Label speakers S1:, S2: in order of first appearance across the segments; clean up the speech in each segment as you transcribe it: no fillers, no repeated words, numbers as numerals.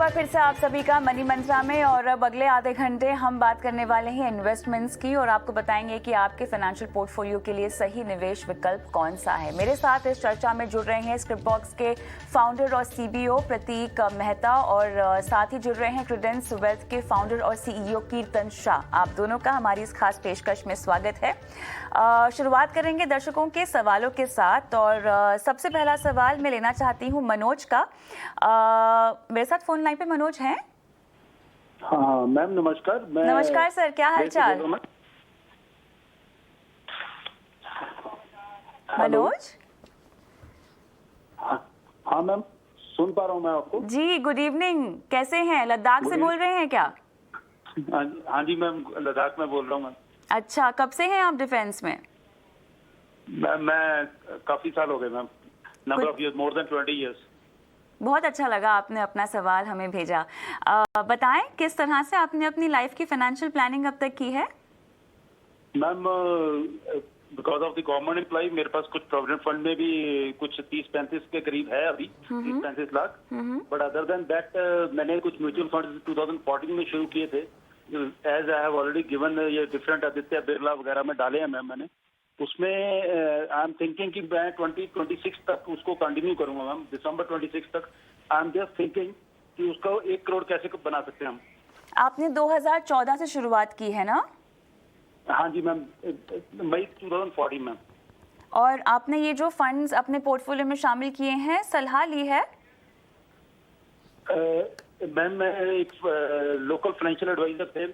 S1: बार फिर से आप सभी का मनी मंत्रा में। और अब अगले आधे घंटे हम बात करने वाले हैं इन्वेस्टमेंट्स की और आपको बताएंगे कि आपके फाइनेंशियल पोर्टफोलियो के लिए सही निवेश विकल्प कौन सा है। मेरे साथ इस चर्चा में जुड़ रहे हैं स्क्रिप्ट बॉक्स के फाउंडर और सीबीओ प्रतीक मेहता और साथ ही जुड़ रहे हैं क्रेडेंस वेल्थ के फाउंडर और सीईओ कीर्तन शाह। आप दोनों का हमारी इस खास पेशकश में स्वागत है। शुरुआत करेंगे दर्शकों के सवालों के साथ और सबसे पहला सवाल मैं लेना चाहती हूँ मनोज का। मेरे साथ फोन लाइन पे मनोज हैं।
S2: हाँ मैम नमस्कार।
S1: नमस्कार सर, क्या हाल चाल? मनोज?
S2: हाँ मैम सुन पा रहा हूँ मैं आपको।
S1: जी गुड इवनिंग, कैसे हैं? लद्दाख से बोल रहे हैं क्या?
S2: हाँ जी मैम, लद्दाख में बोल रहा हूँ मैम।
S1: अच्छा, कब से हैं आप डिफेंस में?
S2: मैं काफी साल हो गए ma'am, number of years, more than 20 years.
S1: बहुत अच्छा लगा आपने अपना सवाल हमें भेजा। बताएं किस तरह से आपने अपनी लाइफ की फाइनेंशियल प्लानिंग अब तक की है?
S2: Ma'am because of the government employ मेरे पास कुछ प्रोविडेंट फंड में भी कुछ 30-35 के करीब है अभी, 30-35 lakh. But other than that मैंने कुछ म्यूचुअल फंड 2014 में शुरू किए थे। As I have already given ये डिफरेंट आदित्य बिरला वगैरह में डाले हैं मैम मैंने। उसमें आई एम थिंकिंग कि मैं 2026 तक उसको कंटिन्यू करूंगा मैम। दिसंबर 26 तक आई एम जस्ट थिंकिंग कि उसका 1 करोड़ कैसे बना सकते हैं हम।
S1: आपने 2014 से शुरुआत की है ना?
S2: हाँ जी मैम, मई 2014 में।
S1: और आपने ये जो फंड्स अपने पोर्टफोलियो में शामिल किए हैं, सलाह ली है?
S2: मैम मैं एक लोकल फाइनेंशियल एडवाइजर थे,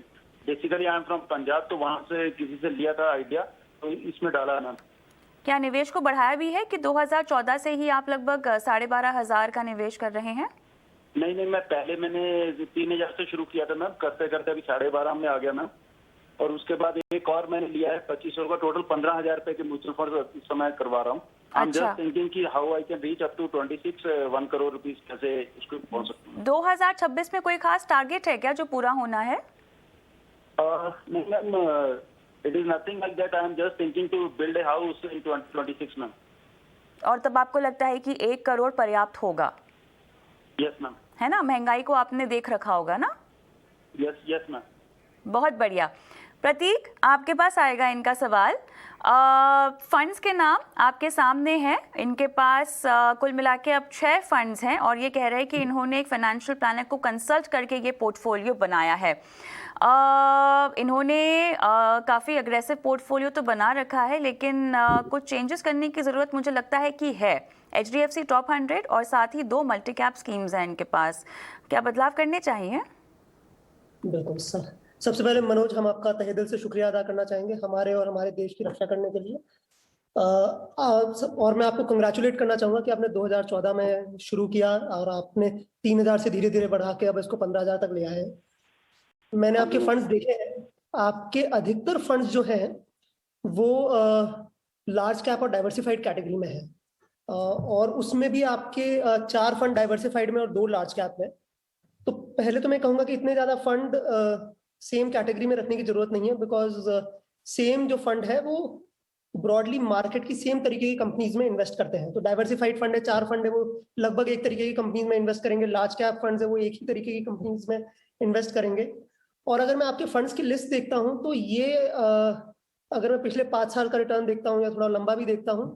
S2: basically I am from Punjab, तो वहाँ से किसी से लिया था आइडिया, तो इसमें डाला मैम।
S1: क्या निवेश को बढ़ाया भी है कि 2014 से ही आप लगभग 12,500 का निवेश कर रहे हैं?
S2: नहीं, मैंने 3,000 से शुरू किया था मैम, करते करते अभी 12,500 में आ गया मैम। और उसके बाद एक और मैंने लिया है 2500 का, टोटल 15,000 रुपए के म्यूचुअल फंड इस समय करवा रहा हूँ। आई एम जस्ट थिंकिंग कि how I can reach up to 26 1 crore rupees, कैसे उसको पहुंच सकते हैं।
S1: 2026 में कोई खास टारगेट है क्या जो पूरा होना है?
S2: नहीं ma'am, it is nothing like that. I am just thinking to build a house in 2026 ma'am.
S1: और तब आपको लगता है कि 1 करोड़ पर्याप्त होगा?
S2: Yes ma'am.
S1: है ना, महंगाई को आपने देख रखा होगा ना?
S2: Yes ma'am.
S1: बहुत बढ़िया। प्रतीक, आपके पास आएगा इनका सवाल। फंड्स के नाम आपके सामने हैं। इनके पास कुल मिला के अब 6 फंड्स हैं और ये कह रहे हैं कि इन्होंने एक फाइनेंशियल प्लानर को कंसल्ट करके ये पोर्टफोलियो बनाया है। इन्होंने काफ़ी अग्रेसिव पोर्टफोलियो तो बना रखा है, लेकिन कुछ चेंजेस करने की ज़रूरत मुझे लगता है कि है। HDFC टॉप 100 और साथ ही 2 मल्टी कैप स्कीम्स हैं इनके पास। क्या बदलाव करने चाहिए?
S3: बिल्कुल सर। सबसे पहले मनोज, हम आपका तहे दिल से शुक्रिया अदा करना चाहेंगे हमारे और हमारे देश की रक्षा करने के लिए। और मैं आपको कंग्रेचुलेट करना चाहूंगा कि आपने 2014 में शुरू किया और आपने 3,000 से धीरे धीरे बढ़ा के अब इसको 15,000 तक ले आए हैं। मैंने आपके फंड्स देखे हैं। आपके अधिकतर फंड्स जो हैं वो लार्ज कैप और डाइवर्सिफाइड कैटेगरी में है, और उसमें भी आपके 4 फंड डाइवर्सिफाइड में और 2 लार्ज कैप में। तो पहले तो मैं कहूंगा कि इतने ज्यादा फंड सेम कैटेगरी में रखने की जरूरत नहीं है, बिकॉज सेम जो फंड है वो ब्रॉडली मार्केट की सेम तरीके की कंपनीज में इन्वेस्ट करते हैं। तो डाइवर्सिफाइड फंड है, 4 फंड है, वो लगभग एक तरीके की कंपनीज में इन्वेस्ट करेंगे। लार्ज कैप फंड्स है, वो एक ही तरीके की कंपनीज में इन्वेस्ट करेंगे। और अगर मैं आपके फंड्स की लिस्ट देखता हूं तो ये अगर मैं पिछले 5 साल का रिटर्न देखता हूं या थोड़ा लंबा भी देखता हूं,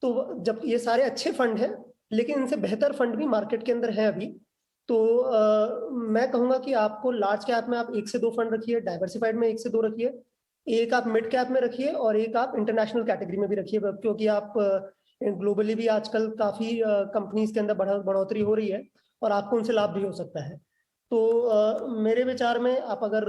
S3: तो जब ये सारे अच्छे फंड हैं, लेकिन इनसे बेहतर फंड भी मार्केट के अंदर है अभी। तो मैं कहूंगा कि आपको लार्ज कैप में आप 1 से 2 फंड रखिए, डाइवर्सिफाइड में 1 से 2 रखिए, एक आप मिड कैप में रखिए और एक आप इंटरनेशनल कैटेगरी में भी रखिए, क्योंकि आप ग्लोबली भी आजकल काफी कंपनीज के अंदर बढ़ोतरी हो रही है और आपको उनसे लाभ भी हो सकता है। तो मेरे विचार में आप अगर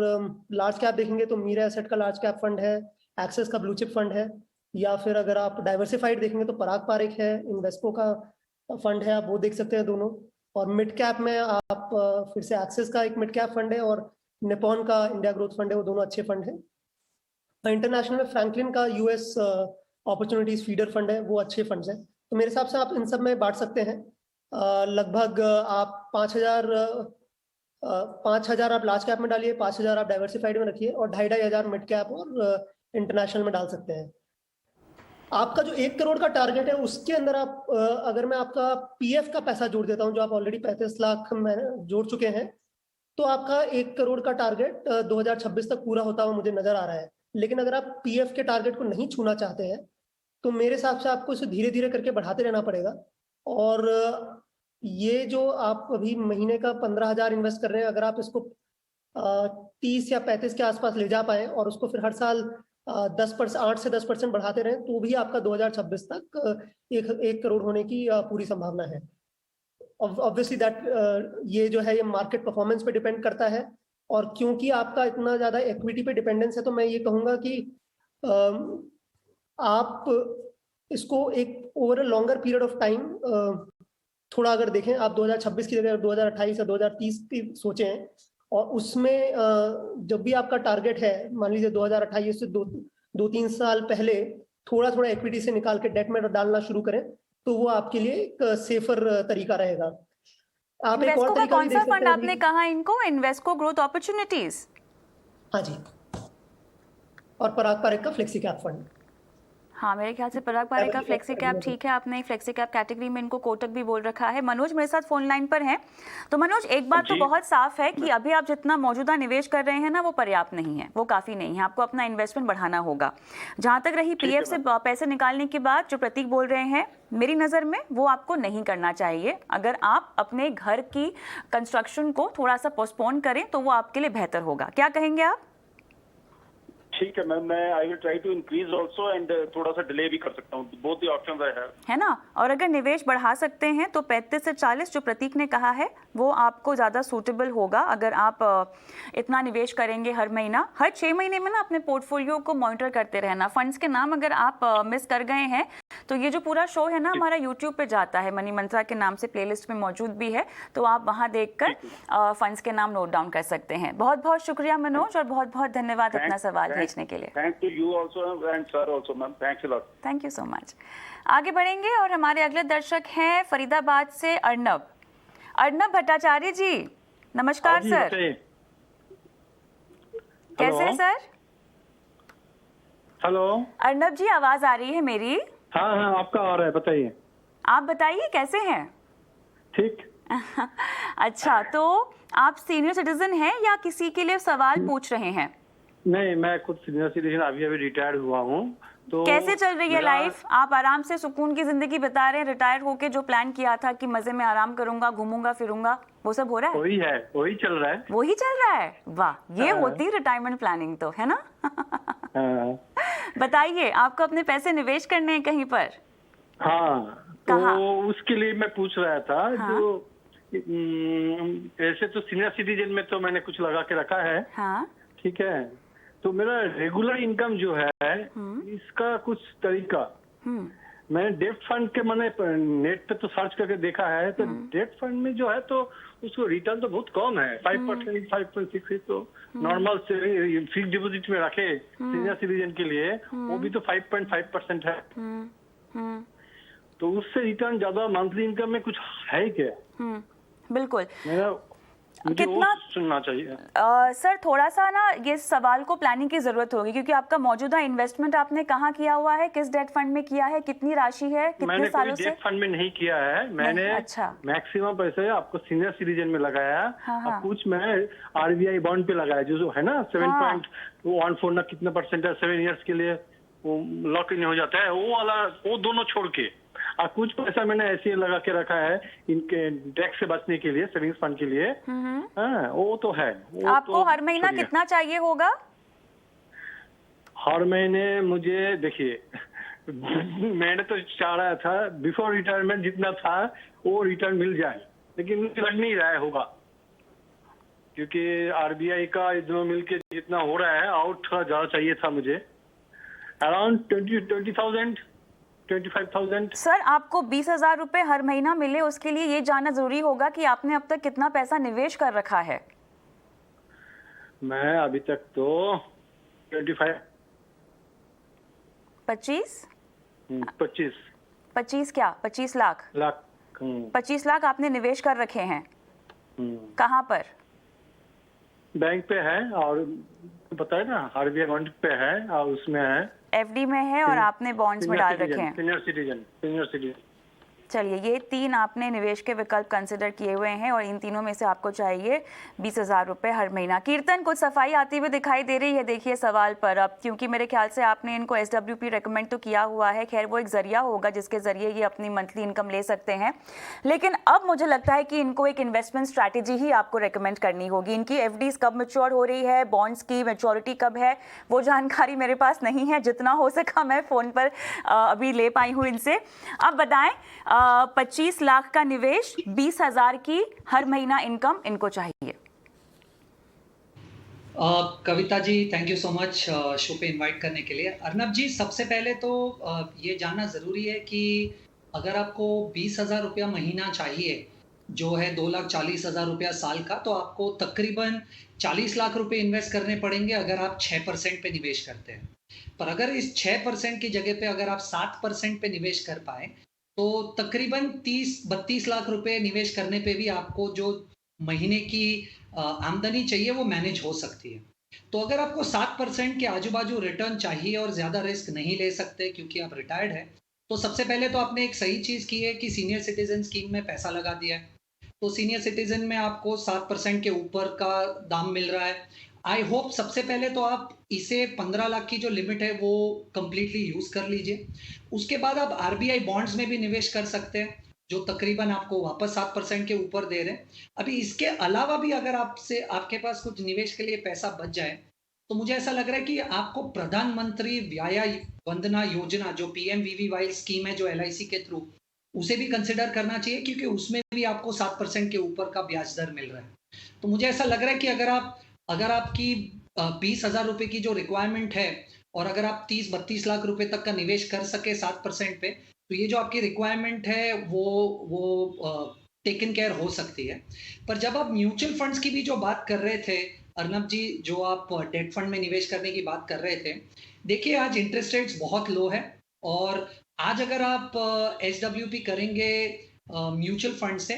S3: लार्ज कैप देखेंगे तो मीरा एसेट का लार्ज कैप फंड है, एक्सिस का ब्लू चिप फंड है, या फिर अगर आप डाइवर्सिफाइड देखेंगे तो पराग पारिक है, इन्वेस्को का फंड है, आप वो देख सकते हैं दोनों। और मिड कैप में आप फिर से एक्सिस का एक मिड कैप फंड है और निपॉन का इंडिया ग्रोथ फंड है, वो दोनों अच्छे फंड हैं। इंटरनेशनल में फ्रैंकलिन का यूएस अपॉर्चुनिटीज फीडर फंड है, वो अच्छे फंड्स हैं। तो मेरे हिसाब से आप इन सब में बांट सकते हैं। लगभग आप 5,000 आप लार्ज कैप में डालिए, 5,000 आप डाइवर्सिफाइड में रखिए और 2,500 मिड कैप और इंटरनेशनल में डाल सकते हैं। आपका जो 1 करोड़ का टारगेट है उसके अंदर आप अगर मैं आपका पीएफ का पैसा जोड़ देता हूं, जो आप ऑलरेडी 35 लाख में जोड़ चुके हैं, तो आपका 1 करोड़ का टारगेट 2026 तक पूरा होता हुआ मुझे नजर आ रहा है। लेकिन अगर आप पीएफ के टारगेट को नहीं छूना चाहते हैं, तो मेरे हिसाब से आपको इसे धीरे धीरे करके बढ़ाते रहना पड़ेगा। और ये जो आप अभी महीने का 15,000 इन्वेस्ट कर रहे हैं, अगर आप इसको 30 या 35 के आसपास ले जा पाए और उसको फिर हर साल 8 से 10% बढ़ाते रहें, तो भी आपका 2026 तक 1 करोड़ होने की पूरी संभावना है। ऑब्वियसली ये जो है ये मार्केट परफॉर्मेंस पे डिपेंड करता है, और क्योंकि आपका इतना ज्यादा इक्विटी पे डिपेंडेंस है, तो मैं ये कहूंगा कि आप इसको एक over a longer period of time थोड़ा अगर देखें, आप 2026 की जगह 2028 या 2030 की सोचें, और उसमें जब भी आपका टारगेट है, मान लीजिए 2028 से 2-3 साल पहले थोड़ा थोड़ा इक्विटी से निकाल के डेट में डालना शुरू करें, तो वो आपके लिए एक सेफर तरीका रहेगा। आप एक और
S1: इन्वेस्को का
S3: तरीका
S1: कौन
S3: भी
S1: सा
S3: देख सकते
S1: फंड
S3: हैं
S1: आपने कहा इनको? Invesco growth opportunities?
S3: हाँ जी, और पराग पारेख का फ्लेक्सी कैप फंड।
S1: हाँ, मेरे ख्याल से पराग पारेख का फ्लेक्सी कैप ठीक है। आपने फ्लेक्सी कैप कैटेगरी में इनको कोटक भी बोल रखा है। मनोज मेरे साथ फोन लाइन पर हैं। तो मनोज, एक बात तो बहुत साफ है कि अभी आप जितना मौजूदा निवेश कर रहे हैं ना, वो पर्याप्त नहीं है, वो काफी नहीं है। आपको अपना इन्वेस्टमेंट बढ़ाना होगा। जहां तक रही पीएफ से पैसे निकालने की बात, जो प्रतीक बोल रहे हैं, मेरी नज़र में वो आपको नहीं करना चाहिए। अगर आप अपने घर की कंस्ट्रक्शन को थोड़ा सा पोस्टपोन करें तो वो आपके लिए बेहतर होगा। क्या कहेंगे आप?
S2: ठीक है मैम, मैं I will try to increase also and थोड़ा सा डिले भी कर सकता हूँ। Both the options I have, है
S1: ना। और अगर निवेश बढ़ा सकते हैं तो 35 से 40 जो प्रतीक ने कहा है वो आपको ज़्यादा सूटेबल होगा। अगर आप इतना निवेश करेंगे हर महीना, हर 6 महीने में ना अपने पोर्टफोलियो को मॉनिटर करते रहना। फंड्स के नाम अगर आप मिस कर गए हैं तो ये जो पूरा शो है ना हमारा यूट्यूब पे जाता है, मनी मंत्रा के नाम से प्लेलिस्ट में मौजूद भी है, तो आप वहाँ देखकर फंड्स के नाम नोट डाउन कर सकते हैं। बहुत बहुत शुक्रिया मनोज, और बहुत बहुत धन्यवाद अपना सवाल भेजने के लिए।
S2: Thank to you also and sir also ma'am, thanks a lot.
S1: Thank you so much. आगे बढ़ेंगे और हमारे अगले दर्शक हैं फरीदाबाद से अर्नब भट्टाचार्य जी। नमस्कार सर, कैसे हैं सर?
S4: हेलो
S1: अर्नब जी, आवाज आ रही है मेरी?
S4: हाँ हाँ, आपका आ रहा है, बताइए।
S1: आप बताइए कैसे हैं?
S4: ठीक।
S1: अच्छा, तो आप सीनियर सिटीजन हैं या किसी के लिए सवाल पूछ रहे हैं?
S4: नहीं, मैं खुद सीनियर सिटीजन अभी रिटायर्ड हुआ हूँ। तो
S1: कैसे चल रही है लाइफ? आप आराम से सुकून की जिंदगी बता रहे हैं। रिटायर होके जो प्लान किया था कि मजे में आराम करूंगा, घूमूंगा फिरूंगा, वो सब हो रहा है?
S4: वही चल रहा है।
S1: वही चल रहा है? वाह, ये होती रिटायरमेंट प्लानिंग तो, है ना? बताइए, आपको अपने पैसे निवेश करने हैं कहीं पर?
S4: हाँ, तो उसके लिए मैं पूछ रहा था। हाँ? जो ऐसे तो सीनियर सिटीजन में तो मैंने कुछ लगा के रखा है।
S1: हाँ?
S4: ठीक है, तो मेरा रेगुलर इनकम जो है इसका कुछ तरीका, मैंने डेट फंड के मैंने नेट पे तो सर्च करके देखा है, तो डेट फंड में जो है तो उसको रिटर्न तो बहुत कम है, 5%, 5.6। तो नॉर्मल से फिक्स डिपॉजिट में रखे सीनियर सिटीजन के लिए वो भी तो 5.5% है। तो उससे रिटर्न ज्यादा मंथली इनकम में कुछ है क्या?
S1: बिल्कुल,
S4: मुझे कितना सुनना चाहिए।
S1: सर, थोड़ा सा ना ये सवाल को प्लानिंग की जरूरत होगी, क्योंकि आपका मौजूदा इन्वेस्टमेंट आपने कहाँ किया हुआ है, किस डेट फंड में किया है, कितनी राशि है, कितने सालों से?
S4: डेट फंड में नहीं किया है मैंने। अच्छा, मैक्सिमम पैसे आपको सीनियर सिटीजन में लगाया। हाँ। कुछ मैं आरबीआई बॉन्ड पे लगाया, जो है ना 7.14 ना कितना परसेंट है, 7 इयर्स के लिए वो लॉक इन हो जाता है, वो वाला, वो दोनों छोड़ के। और कुछ पैसा मैंने ऐसे लगा के रखा है इनके टैक्स से बचने के लिए, सेविंग्स फंड के लिए। हाँ, वो तो है।
S1: आपको तो हर महीना कितना चाहिए होगा?
S4: हर महीने मुझे, देखिए मैंने तो चाह रहा था बिफोर रिटायरमेंट जितना था वो रिटर्न मिल जाए, लेकिन मुझे लग नहीं रहा है होगा, क्योंकि आरबीआई का दोनों मिलके जितना हो रहा है, आउट थोड़ा ज्यादा चाहिए था मुझे, अराउंड 20,000 25,000।
S1: सर, आपको 20,000 रुपए हर महीना मिले, उसके लिए ये जानना जरूरी होगा कि आपने अब तक कितना पैसा निवेश कर रखा है।
S4: मैं अभी तक तो
S1: 25 क्या? 25 लाख? 25 लाख आपने निवेश कर रखे हैं। कहाँ पर?
S4: बैंक पे है और बताए ना आरबीआई बॉन्ड पे है और उसमें है
S1: एफडी में है और आपने बॉन्ड्स में डाल रखे हैं।
S4: Senior citizen.
S1: चलिए, ये 3 आपने निवेश के विकल्प कंसिडर किए हुए हैं और इन तीनों में से आपको चाहिए 20,000 रुपये हर महीना। कीर्तन, कुछ सफाई आती हुई दिखाई दे रही है देखिए सवाल पर अब, क्योंकि मेरे ख्याल से आपने इनको SWP रेकमेंड तो किया हुआ है। खैर, वो एक जरिया होगा जिसके जरिए ये अपनी मंथली इनकम ले सकते हैं, लेकिन अब मुझे लगता है कि इनको एक इन्वेस्टमेंट स्ट्रैटेजी ही आपको रिकमेंड करनी होगी। इनकी FDs कब मैच्योर हो रही है, बॉन्ड्स की मैच्योरिटी कब है, वो जानकारी मेरे पास नहीं है। जितना हो सका मैं फ़ोन पर अभी ले पाई हूँ इनसे। अब बताएं, 25 लाख का निवेश, 20,000 की हर महीना इनकम इनको चाहिए।
S5: Kavita ji, thank you so much show पे इनवाइट करने के लिए। अर्नब जी, सबसे पहले तो ये जानना ज़रूरी है कि अगर आपको 20,000 रुपया महीना चाहिए, जो है 2,40,000 रुपया साल का, तो आपको तकरीबन 40 लाख रुपए इन्वेस्ट करने पड़ेंगे अगर आप 6% पे निवेश करते हैं। पर अगर इस 6% की जगह पे अगर आप 7% पे निवेश कर पाए, तो तकरीबन 30-32 लाख रुपए निवेश करने पे भी आपको जो महीने की आमदनी चाहिए वो मैनेज हो सकती है। तो अगर आपको 7% के आजू बाजू रिटर्न चाहिए और ज़्यादा रिस्क नहीं ले सकते क्योंकि आप रिटायर्ड है, तो सबसे पहले तो आपने एक सही चीज़ की है कि सीनियर सिटीजन स्कीम में पैसा लगा दिया है। तो सीनियर सिटीजन में आपको 7% के ऊपर का दाम मिल रहा है। आई होप सबसे पहले तो आप इसे 15 लाख की जो लिमिट है वो कंप्लीटली यूज़ कर लीजिए। उसके बाद आप आरबीआई बॉन्ड्स में भी निवेश कर सकते हैं, जो तकरीबन आपको वापस 7% के ऊपर दे रहे हैं। अभी इसके अलावा भी अगर आपके पास कुछ निवेश के लिए पैसा बच जाए, तो मुझे ऐसा लग रहा है कि आपको प्रधानमंत्री व्याया वंदना योजना, जो PMVVY स्कीम है जो LIC के थ्रू, उसे भी कंसिडर करना चाहिए, क्योंकि उसमें भी आपको 7% के ऊपर का ब्याज दर मिल रहा है। तो मुझे ऐसा लग रहा है कि अगर आपकी 20,000 रुपए की जो रिक्वायरमेंट है और अगर आप 30-32 लाख रुपए तक का निवेश कर सके 7% पे, तो ये जो आपकी रिक्वायरमेंट है वो टेकन केयर हो सकती है। पर जब आप म्यूचुअल फंड्स की भी जो बात कर रहे थे अर्नब जी, जो आप डेट फंड में निवेश करने की बात कर रहे थे, देखिए आज इंटरेस्ट रेट्स बहुत लो है और आज अगर आप SWP करेंगे म्यूचुअल फंड से,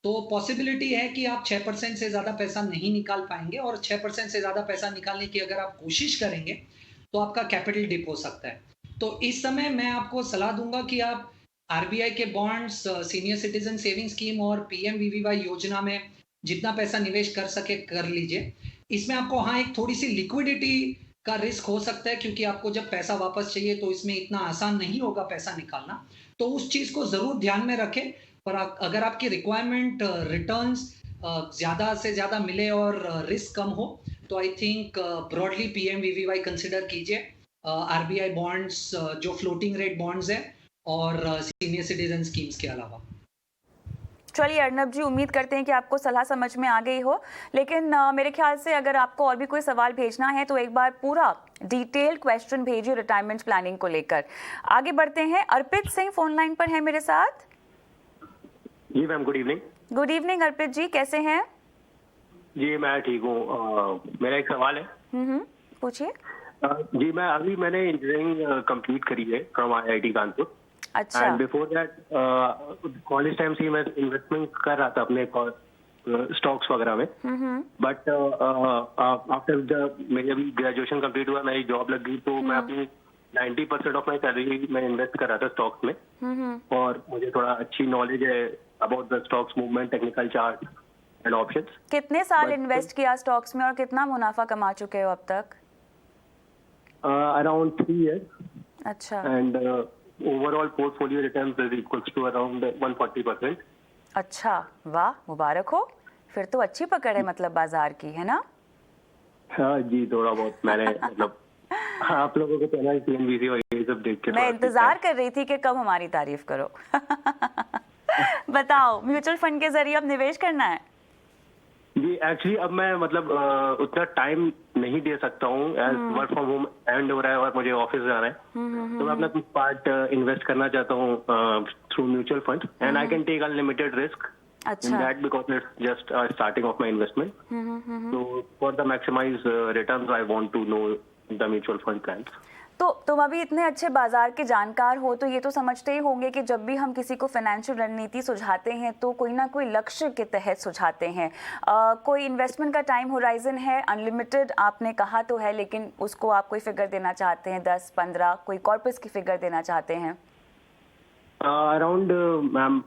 S5: तो पॉसिबिलिटी है कि आप 6% से ज़्यादा पैसा नहीं निकाल पाएंगे, और 6% से ज़्यादा पैसा निकालने की अगर आप कोशिश करेंगे तो आपका कैपिटल डिप हो सकता है। तो इस समय मैं आपको सलाह दूंगा कि आप आरबीआई के bonds, senior citizen saving scheme और PMVVY योजना में जितना पैसा निवेश कर सके कर लीजिए। इसमें आपको हाँ एक थोड़ी सी लिक्विडिटी का रिस्क हो सकता है, क्योंकि आपको जब पैसा वापस चाहिए तो इसमें इतना आसान नहीं होगा पैसा निकालना, तो उस चीज़ को ज़रूर ध्यान में रखें। पर अगर आपकी रिक्वायरमेंट रिटर्न्स ज़्यादा से ज़्यादा मिले और रिस्क कम हो, तो I think broadly PMVVY consider कीजिए, आरबीआई बॉन्ड्स जो फ्लोटिंग रेट बॉन्ड्स हैं और सीनियर सिटीजन स्कीम्स के अलावा।
S1: चलिए अर्नब जी, उम्मीद करते हैं कि आपको सलाह समझ में आ गई हो, लेकिन मेरे ख्याल से अगर आपको और भी कोई सवाल भेजना है तो एक बार पूरा डिटेल क्वेश्चन भेजिए रिटायरमेंट प्लानिंग को लेकर। आगे बढ़ते हैं, अर्पित सिंह फोन लाइन पर है मेरे साथ।
S6: जी ma'am, good evening.
S1: Good evening Arpit ji, कैसे हैं?
S6: जी मैं ठीक हूँ। मेरा एक सवाल है।
S1: पूछिए।
S6: जी मैंने इंजीनियरिंग कंप्लीट करी है फ्रॉम IIT कानपुर।
S1: अच्छा।
S6: And before that college time से मैं इन्वेस्टमेंट कर रहा था अपने स्टॉक्स वगैरह में। बट आफ्टर मेरी अभी ग्रेजुएशन कंप्लीट हुआ, मेरी जॉब लग गई, तो मैं अपनी 90% ऑफ माई सैलरी में इन्वेस्ट कर रहा था स्टॉक्स में। और मुझे थोड़ा अच्छी नॉलेज है about the stocks movement, technical chart and options.
S1: कितने साल इन्वेस्ट किया स्टॉक्स में और कितना मुनाफा कमा चुके हो अब तक?
S6: Around 3 years।
S1: अच्छा।
S6: And overall portfolio returns is equals to around 140%।
S1: अच्छा, वाह, मुबारक हो। फिर तो अच्छी पकड़ है मतलब बाजार की, है ना?
S6: हाँ जी, थोड़ा बहुत मैंने मतलब आप लोगों को पहला CNBC और ये सब देख के
S1: मैं इंतजार कर रही थी कि कब हमारी तारीफ करो। बताओ, म्यूचुअल फंड के जरिए अब निवेश करना है?
S6: जी एक्चुअली अब मैं मतलब उतना टाइम नहीं दे सकता हूँ, as work from home and हो रहा है और मुझे ऑफिस जाना है। तो मैं अपना कुछ पार्ट इन्वेस्ट करना चाहता हूँ through mutual fund, and I can take unlimited risk in that because it's just starting of my investment. So for the maximize returns, I want to know the mutual fund plans.
S1: तो तुम अभी इतने अच्छे बाजार के जानकार हो, तो ये तो समझते ही होंगे कि जब भी हम किसी को फाइनेंशियल रणनीति सुझाते हैं तो कोई ना कोई लक्ष्य के तहत सुझाते हैं। कोई इन्वेस्टमेंट का टाइम होराइजन है, अनलिमिटेड आपने कहा तो है, लेकिन उसको आप कोई फिगर देना चाहते हैं, 10-15, कोई कॉर्पस की फिगर देना चाहते हैं?
S6: Around ma'am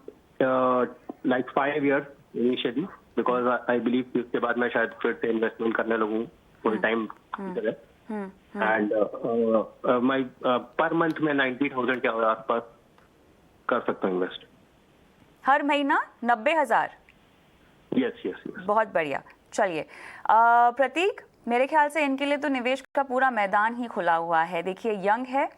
S6: like 5 years initially, because I believe इसके बाद मैं शायद फिर से इन्वेस्टमेंट करने लगूँ full time. And my per month में 90,000 के आसपास कर सकता हूँ इन्वेस्ट।
S1: हर महीना 90,000?
S6: Yes yes yes.
S1: बहुत बढ़िया। चलिए प्रतीक, मेरे ख्याल से इनके लिए तो निवेश का पूरा मैदान ही खुला हुआ है। देखिए, यंग है,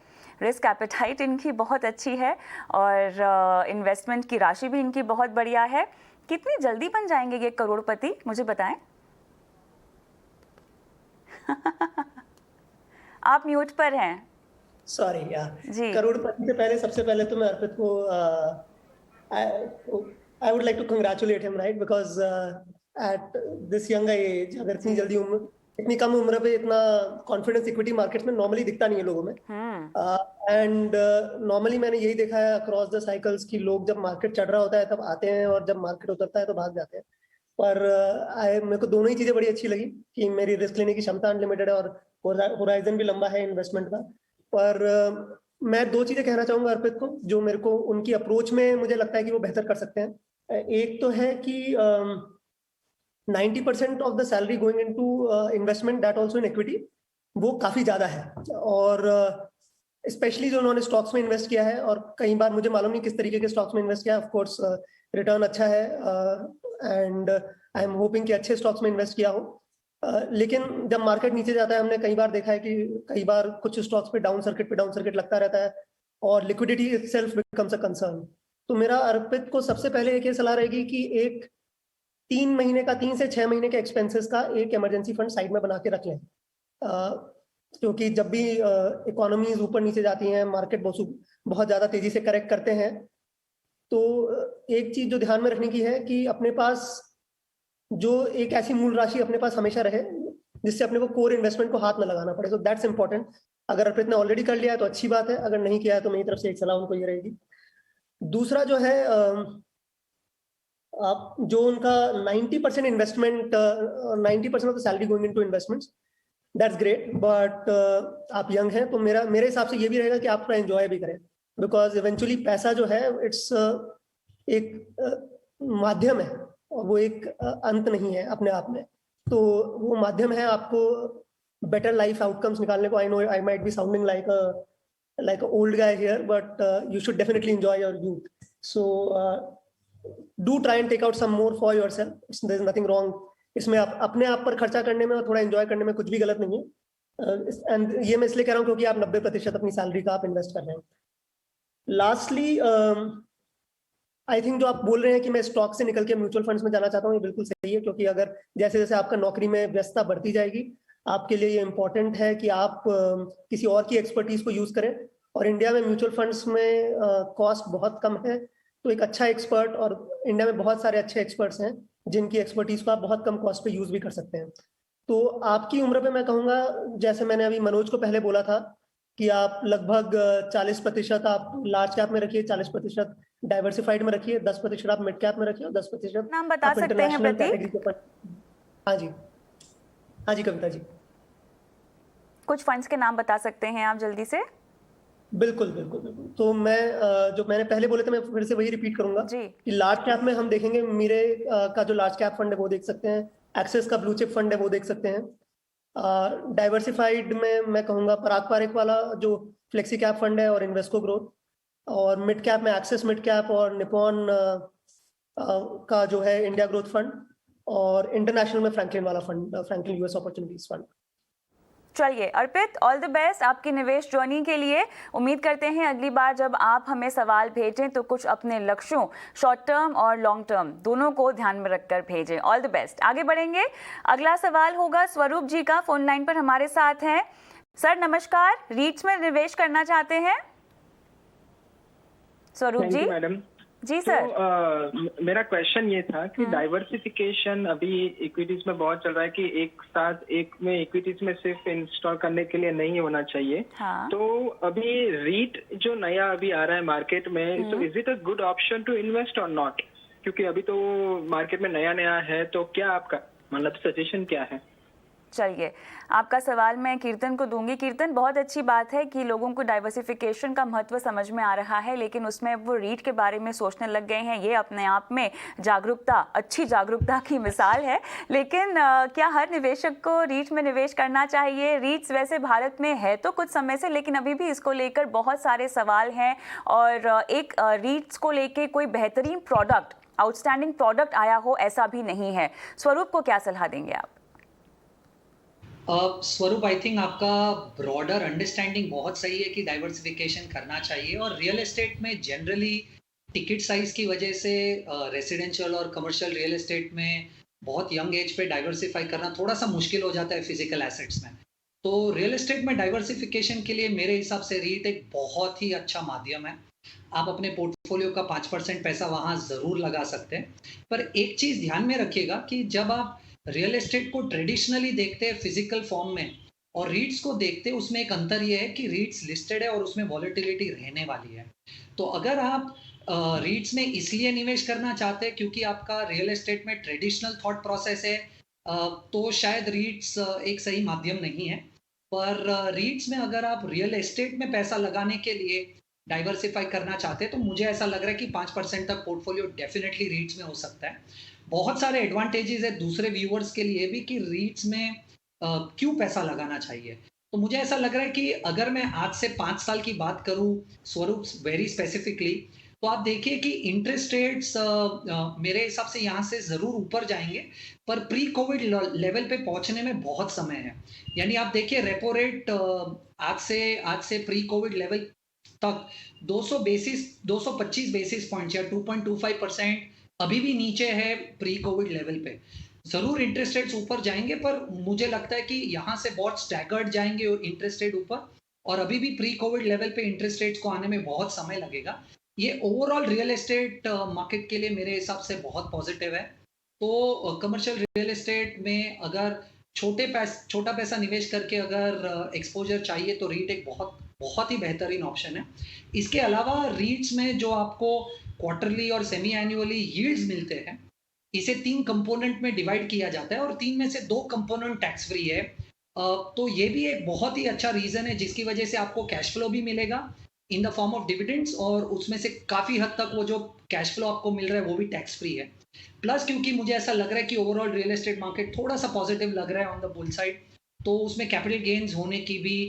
S1: रिस्क एपेटाइट इनकी बहुत अच्छी है और इन्वेस्टमेंट की राशि भी इनकी बहुत बढ़िया है। कितनी जल्दी बन जाएंगे ये करोड़पति, मुझे बताएं। आप म्यूट पर हैं।
S3: सॉरी
S1: जी।
S3: करोड़पति से पहले सबसे पहले तो मैं अर्पित को I would like to congratulate him, right, because at this young age, अगर इतनी जल्दी उम्र, इतनी कम उम्र पे इतना कॉन्फिडेंस इक्विटी मार्केट में नॉर्मली दिखता नहीं है लोगों में। एंड नॉर्मली मैंने यही देखा है अक्रॉस द साइकिल्स कि लोग जब मार्केट चढ़ रहा होता है तब आते हैं और जब मार्केट उतरता है तो भाग जाते हैं। पर मेरे को दोनों ही चीजें बड़ी अच्छी लगी कि मेरी रिस्क लेने की क्षमता अनलिमिटेड है और होराइजन भी लंबा है इन्वेस्टमेंट का। पर मैं 2 चीजें कहना चाहूंगा अर्पित को, जो मेरे को उनकी अप्रोच में मुझे लगता है कि वो बेहतर कर सकते हैं। एक तो है कि 90% of the salary going into investment, that also in equity, वो काफी ज्यादा है। और स्पेशली जो उन्होंने स्टॉक्स में इन्वेस्ट किया है, और कई बार मुझे मालूम नहीं किस तरीके के स्टॉक्स में इन्वेस्ट किया है, ऑफ कोर्स रिटर्न अच्छा है एंड आई एम होपिंग कि अच्छे स्टॉक्स में इन्वेस्ट किया हो। लेकिन जब मार्केट नीचे जाता है, हमने कई बार देखा है कि कई बार कुछ स्टॉक्स पे डाउन सर्किट लगता रहता है और liquidity itself becomes a concern. तो मेरा अर्पित को सबसे पहले एक ये सलाह रहेगी कि एक 3 से 6 महीने के एक्सपेंसेस का एक इमरजेंसी फंड साइड में बना के रख लें, क्योंकि जब भी इकोनॉमीज ऊपर नीचे जाती हैं, मार्केट बहुत ज्यादा तेजी से करेक्ट करते हैं, तो एक चीज जो ध्यान में रखने की है कि अपने पास जो एक ऐसी मूल राशि अपने पास हमेशा रहे जिससे अपने को कोर इन्वेस्टमेंट को हाथ न लगाना पड़े। So that's important. अगर अर्पित ने ऑलरेडी कर लिया है तो अच्छी बात है, अगर नहीं किया है तो मेरी तरफ से एक सलाह उनको ये रहेगी। दूसरा जो है, आप जो उनका 90% investment, 90% of the salary going into investments, that's great, but आप यंग हैं तो मेरे हिसाब से ये भी रहेगा कि आप थोड़ा एंजॉय भी करें, बिकॉज इवेंचुअली पैसा जो है इट्स एक माध्यम है और वो एक अंत नहीं है अपने आप में। तो वो माध्यम है आपको बेटर लाइफ आउटकम्स निकालने को। I know I might be sounding like a old guy here, but you should definitely enjoy your youth. So do try and take out some more for yourself. There's nothing wrong. इसमें आप अपने आप पर खर्चा करने में और थोड़ा एंजॉय करने में कुछ भी गलत नहीं है। एंड ये मैं इसलिए कह रहा हूँ क्योंकि आप 90% अपनी सैलरी का आप इन्वेस्ट कर रहे हैं। लास्टली आई थिंक जो आप बोल रहे हैं कि मैं स्टॉक से निकल के म्यूचुअल फंड्स में जाना चाहता हूँ, ये बिल्कुल सही है, क्योंकि अगर जैसे जैसे आपका नौकरी में व्यस्तता बढ़ती जाएगी, आपके लिए ये इंपॉर्टेंट है कि आप किसी और की एक्सपर्टीज को यूज करें। और इंडिया में म्यूचुअल फंड्स में कॉस्ट बहुत कम है, तो एक अच्छा एक्सपर्ट, और इंडिया में बहुत सारे अच्छे एक्सपर्ट्स हैं जिनकी एक्सपर्टीज को आप बहुत कम कॉस्ट पे यूज भी कर सकते हैं। तो आपकी उम्र पे मैं कहूँगा, जैसे मैंने अभी मनोज को पहले बोला था कि आप लगभग 40% आप लार्ज कैप में रखिए, 40% डाइवर्सिफाइड में रखिए, 10% आप मिड कैप में रखिए और 10%
S1: नाम बता सकते हैं प्रतीक?
S3: हाँ जी कविता जी,
S1: कुछ फंड्स के नाम बता सकते हैं आप जल्दी से?
S3: बिल्कुल बिल्कुल बिल्कुल। तो मैं जो मैंने पहले बोले थे मैं फिर से वही रिपीट करूंगा कि लार्ज कैप में हम देखेंगे मेरे का जो लार्ज कैप फंड है वो देख सकते हैं, एक्सेस का ब्लू चिप फंड है वो देख सकते हैं। डाइवर्सिफाइड में मैं कहूँगा पराग पारेख वाला जो फ्लेक्सी कैप फंड है और इन्वेस्को ग्रोथ, और मिड कैप में एक्सेस मिड कैप और निपॉन का जो है इंडिया ग्रोथ फंड, और इंटरनेशनल में फ्रैंकलिन वाला fund, Franklin US opportunities fund.
S1: चलिए अर्पित, ऑल द बेस्ट आपकी निवेश जर्नी के लिए। उम्मीद करते हैं अगली बार जब आप हमें सवाल भेजें तो कुछ अपने लक्ष्यों, शॉर्ट टर्म और लॉन्ग टर्म दोनों को ध्यान में रखकर भेजें। All the best. आगे बढ़ेंगे, अगला सवाल होगा स्वरूप जी का, फोन लाइन पर हमारे साथ हैं। सर नमस्कार, रीट्स में निवेश करना चाहते हैं? स्वरूप जी
S7: मैडम,
S1: जी सर।
S7: मेरा क्वेश्चन ये था कि डाइवर्सिफिकेशन अभी इक्विटीज में बहुत चल रहा है कि एक साथ एक में इक्विटीज में सिर्फ इंस्टॉल करने के लिए नहीं होना चाहिए।
S1: हाँ।
S7: तो अभी रीट जो नया अभी आ रहा है मार्केट में, तो is it a good option to invest और नॉट? क्योंकि अभी तो मार्केट में नया नया है, तो क्या आपका मतलब सजेशन क्या है?
S1: चलिए, आपका सवाल मैं कीर्तन को दूंगी। कीर्तन, बहुत अच्छी बात है कि लोगों को डाइवर्सिफिकेशन का महत्व समझ में आ रहा है, लेकिन उसमें वो रीट के बारे में सोचने लग गए हैं। ये अपने आप में जागरूकता, अच्छी जागरूकता की मिसाल है। लेकिन क्या हर निवेशक को रीट में निवेश करना चाहिए? रीट्स वैसे भारत में है तो कुछ समय से, लेकिन अभी भी इसको लेकर बहुत सारे सवाल हैं और एक रीट्स को लेकर कोई बेहतरीन प्रोडक्ट, आउटस्टैंडिंग प्रोडक्ट आया हो ऐसा भी नहीं है। स्वरूप को क्या सलाह देंगे आप?
S5: स्वरूप, आई थिंक आपका ब्रॉडर अंडरस्टैंडिंग बहुत सही है कि डाइवर्सिफिकेशन करना चाहिए, और रियल एस्टेट में जनरली टिकट साइज की वजह से रेसिडेंशियल और कमर्शियल रियल एस्टेट में बहुत यंग एज पे डाइवर्सिफाई करना थोड़ा सा मुश्किल हो जाता है फिजिकल एसेट्स में। तो रियल एस्टेट में डाइवर्सिफिकेशन के लिए मेरे हिसाब से रीट एक बहुत ही अच्छा माध्यम है। आप अपने पोर्टफोलियो का 5% पैसा वहाँ ज़रूर लगा सकते हैं। पर एक चीज़ ध्यान में रखिएगा कि जब आप रियल एस्टेट को ट्रेडिशनली देखते हैं फिजिकल फॉर्म में और रीट्स को देखते हैं, उसमें एक अंतर यह है कि रीट्स लिस्टेड है और उसमें वॉलेटिलिटी रहने वाली है। तो अगर आप रीट्स में इसलिए निवेश करना चाहते हैं क्योंकि आपका रियल एस्टेट में ट्रेडिशनल थॉट प्रोसेस है, तो शायद रीट्स एक सही माध्यम नहीं है। पर रीट्स में अगर आप रियल एस्टेट में पैसा लगाने के लिए डाइवर्सिफाई करना चाहते हैं, तो मुझे ऐसा लग रहा है कि 5% तक पोर्टफोलियो डेफिनेटली रीट्स में हो सकता है। बहुत सारे एडवांटेजेस है दूसरे व्यूअर्स के लिए भी कि रीट्स में क्यों पैसा लगाना चाहिए। तो मुझे ऐसा लग रहा है कि अगर मैं आज से 5 साल की बात करूं स्वरूप वेरी स्पेसिफिकली, तो आप देखिए कि इंटरेस्ट रेट्स मेरे हिसाब से यहाँ से ज़रूर ऊपर जाएंगे, पर प्री कोविड लेवल पे पहुंचने में बहुत समय है। यानी आप देखिए रेपो रेट आज से प्री कोविड लेवल तक 225 बेसिस पॉइंट या 2.25% अभी भी नीचे है प्री कोविड लेवल पे। जरूर इंटरेस्ट रेट्स ऊपर जाएंगे, पर मुझे लगता है कि यहाँ से बहुत स्टैगर्ड जाएंगे और इंटरेस्ट रेट ऊपर, और अभी भी प्री कोविड लेवल पे इंटरेस्ट रेट्स को आने में बहुत समय लगेगा। ये ओवरऑल रियल एस्टेट मार्केट के लिए मेरे हिसाब से बहुत पॉजिटिव है। तो कमर्शियल रियल एस्टेट में अगर छोटा पैसा निवेश करके अगर एक्सपोजर चाहिए तो रीट एक बहुत ही बेहतरीन ऑप्शन है। इसके अलावा रीट्स में जो आपको क्वार्टरली और सेमी एनुअली यील्ड्स मिलते हैं, इसे 3 कंपोनेंट में डिवाइड किया जाता है और 3 में से 2 कंपोनेंट टैक्स फ्री है। तो ये भी एक बहुत ही अच्छा रीजन है जिसकी वजह से आपको कैश फ्लो भी मिलेगा in the form of dividends, और उसमें से काफ़ी हद तक वो जो कैश फ्लो आपको मिल रहा है वो भी टैक्स फ्री है। प्लस क्योंकि मुझे ऐसा लग रहा है कि ओवरऑल रियल एस्टेट मार्केट थोड़ा सा पॉजिटिव लग रहा है ऑन द बुल साइड, तो उसमें कैपिटल गेन्स होने की भी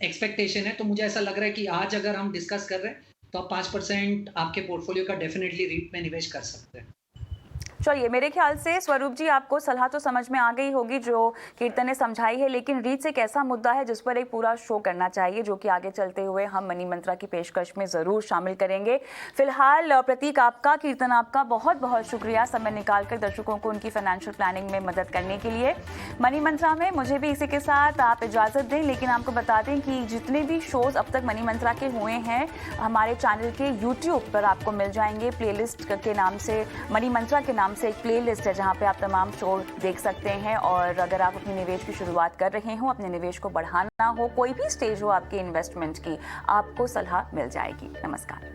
S5: एक्सपेक्टेशन है। तो मुझे ऐसा लग रहा है कि आज अगर हम डिस्कस कर रहे हैं तो आप 5% आपके पोर्टफोलियो का डेफिनेटली रीट में निवेश कर सकते हैं।
S1: चलिए, मेरे ख्याल से स्वरूप जी आपको सलाह तो समझ में आ गई होगी जो कीर्तन ने समझाई है, लेकिन रीट्स एक ऐसा मुद्दा है जिस पर एक पूरा शो करना चाहिए, जो कि आगे चलते हुए हम मनी मंत्रा की पेशकश में ज़रूर शामिल करेंगे। फिलहाल प्रतीक आपका, कीर्तन आपका बहुत बहुत शुक्रिया समय निकालकर दर्शकों को उनकी फाइनेंशियल प्लानिंग में मदद करने के लिए। मनी मंत्रा में मुझे भी इसी के साथ आप इजाज़त दें, लेकिन आपको बता दें कि जितने भी शोज़ अब तक मनी मंत्रा के हुए हैं हमारे चैनल के यूट्यूब पर आपको मिल जाएंगे। प्लेलिस्ट के नाम से, मनी मंत्रा के नाम से एक प्लेलिस्ट है जहां पे आप तमाम शो देख सकते हैं। और अगर आप अपने निवेश की शुरुआत कर रहे हो, अपने निवेश को बढ़ाना हो, कोई भी स्टेज हो आपके इन्वेस्टमेंट की, आपको सलाह मिल जाएगी। नमस्कार।